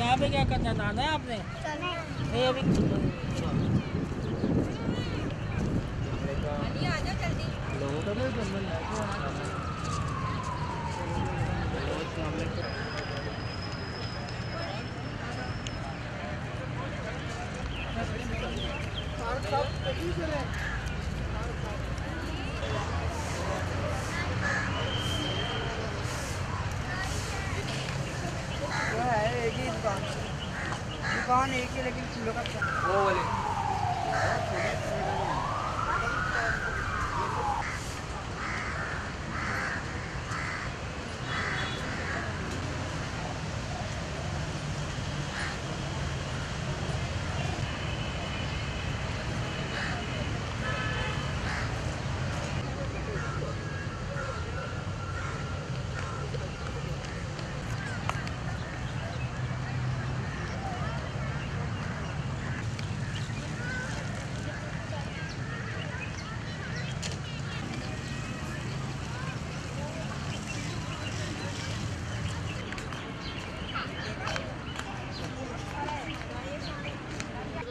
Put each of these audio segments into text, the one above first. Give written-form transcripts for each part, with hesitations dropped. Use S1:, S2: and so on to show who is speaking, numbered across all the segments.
S1: यहाँ पे क्या करना, नहाना है आपने? नहीं अभी लोगों का
S2: है एक ही दुकान एक ही, लेकिन फूलों का वो वाले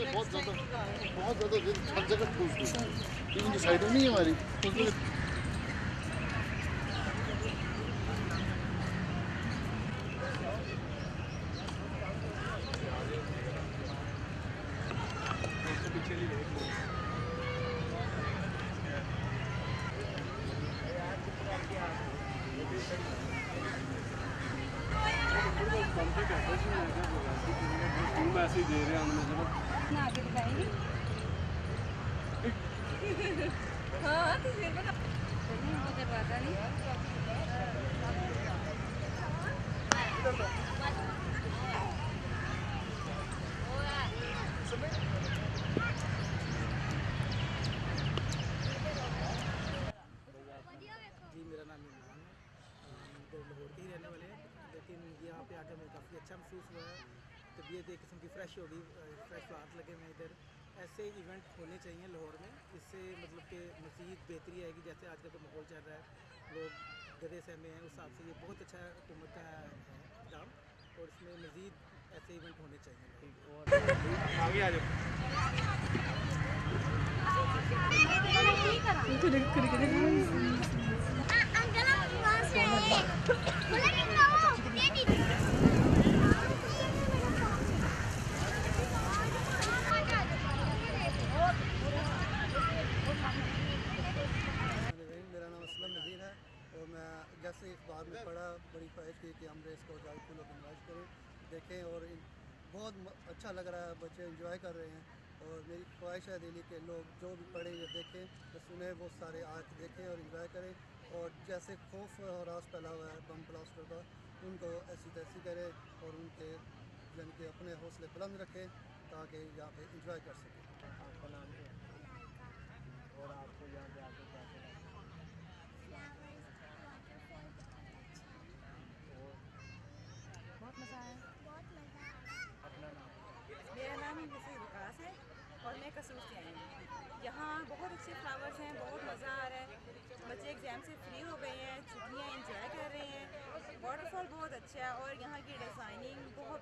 S3: बहुत ज़्यादा हर जगह ठूस दी, लेकिन जो साइड में नहीं है हमारी उसमें
S4: मैसेज दे रहे हैं हमने
S5: ना आगे दिखाएंगे। हाँ तो फिर बता नहीं वो दरवाजा नहीं
S2: जी। मेरा नाम इमरान है, हम तो लाहौर के ही रहने वाले हैं, लेकिन यहाँ पे आकर हमें काफ़ी अच्छा महसूस हुआ है। तबीयत एक किस्म की फ़्रेश हो गई, फ्रेश फ्लावर्स लगे हुए हैं इधर। ऐसे इवेंट होने चाहिए लाहौर में, इससे मतलब कि मज़ीद बेहतरी आएगी। जैसे आजकल का माहौल चल रहा है, लोग गधे सहमे हैं, उस हिसाब से ये बहुत अच्छा हुकूमत का है इक़दाम, और इसमें मज़ीद ऐसे इवेंट होने चाहिए।
S4: आगे आ जाओ।
S6: मेरा नाम असलम नज़ीर है और मैं जैसे इस बार में पढ़ा, बड़ी ख्वाहिश थी कि हम रेस को जाल फूल ऑर्गेनाइज करें, देखें, और बहुत अच्छा लग रहा है, बच्चे एंजॉय कर रहे हैं। और मेरी ख्वाहिश है दिली के लोग जो भी पढ़ें या देखें या सुने, वो सारे आके देखें और एंजॉय करें। और जैसे खौफ और रास फैला हुआ है बम ब्लास्टर का, उनको ऐसी तैसी करें और उनके यानी कि अपने हौसले बुलंद रखें ताकि यहाँ पे एंजॉय कर सकें।
S4: आपका नाम क्या है और आपको यहाँ पे आके कैसे लगा?
S5: बहुत मज़ा आया।
S4: अपना नाम?
S5: मेरा नाम वसीम विकास है और मैं कसूर से आई हूँ। यहाँ बहुत अच्छे फ्लावर्स हैं, बहुत मज़ा आ रहा है। बच्चे एग्ज़ाम से फ्री हो गए हैं, छुट्टियाँ एंजॉय कर रहे हैं। वाटरफॉल बहुत अच्छा है और यहाँ की डिज़ाइनिंग बहुत